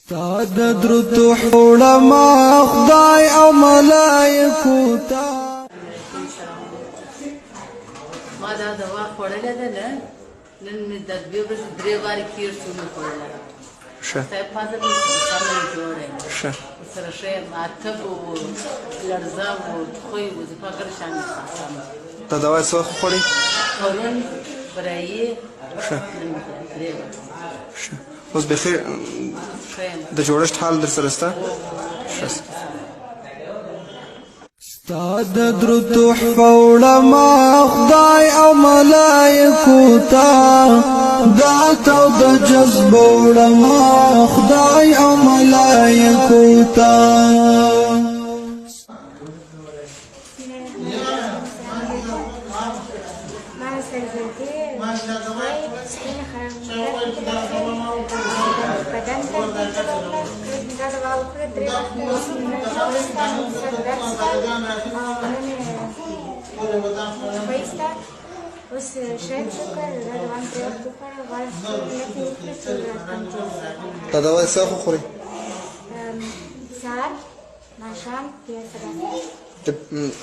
ستا د درود حوړما خدای او ملائکو ته ما دا دوا خوړلې ده نه نن مې د دوه ورځې درې وارې کیر څونه خوړله ښه صاحب ما ته سمه جوړه ښه سره شی ماتب و لړزه و خوی و زه فکر شان خاصم دا دوا څه خوړې پرون برایي ښه درې ښه اوس بخیر د جوړښت حال در سره شته ستا د درود حوړما خدای او ملائکو ته دا تو د جذب وړما خدای او ملائکو ته اوس شاید شکر دا دوام پرې وخت وخوړه غواړم چې لکه وکړه چې کنټرول دا دوا څه خورې سهار ماښام بیا سبا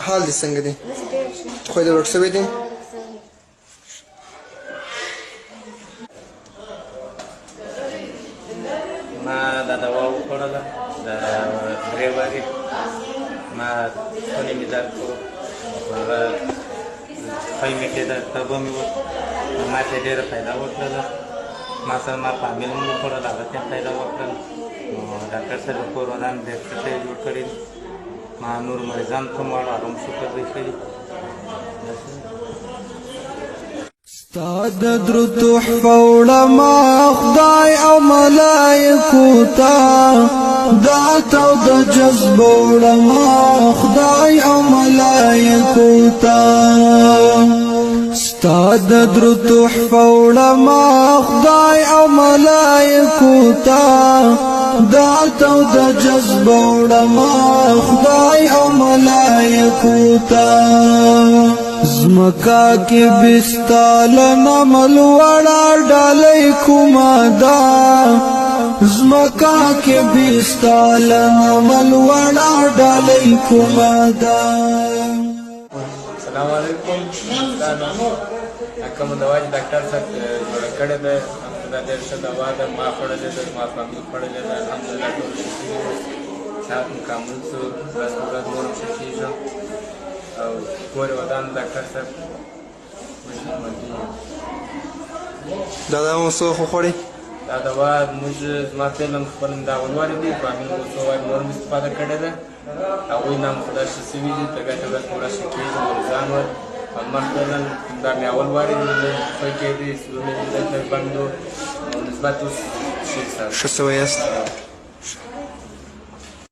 حال دې څنګه دی اوس ډېر ښه خو دې ورک شوی دی ما دا دوا وخوړله د درې وارې ما خونې مې درد کړو هغه خوی مې کېده تبه مې وه ما ته یې ډېره فایده وکړله ما سره ما فامیل هم وخوړل هغه ته یې فایده وکړل نو ډاکټر صاحب د کور ودان ډېر ښه شی جوړ کړي ما نور مریضان ته هم واړو هغه هم شکر دی ښه ستا د درود حوړما خدای او ملائکو ته دا تو د جذب وړما خدای او ملائکو ته ستا د درود حوړما خدای او ملائکو ته دا تو د جذب وړما خدای او ملائکو ته زمکا کی بستال نمل وڑا ڈالی کمادا زمکا کی بستال نمل وڑا ڈالی کمادا السلام علیکم کوم دوا چې ډاکټر صاحب جوړه کړې ده همدا ډېر ښه دوا ده ما خوړلې ده ما فامیل خوړلې ده الحمدلله ټول ښه شوي صحت مکمل شو ورځ په ورځ نور هم ښه کېږم او کور یې ودان ډاکټر صاحب دا دوا څه خوړې دا دوا موږ زما فعلا خپل دا اول وارې دی فامیل مو څو وارې نور هم استفاده کړې ده هغوی نه هم خدای ښه شوي دي طبیعت یې ورځ په ورځ ښه کېږي مریضان ول ما فعلا دا مې اول وارې دی ښه کېدی زړه مې بند و نسبت اوس ښه ښه سوی یاست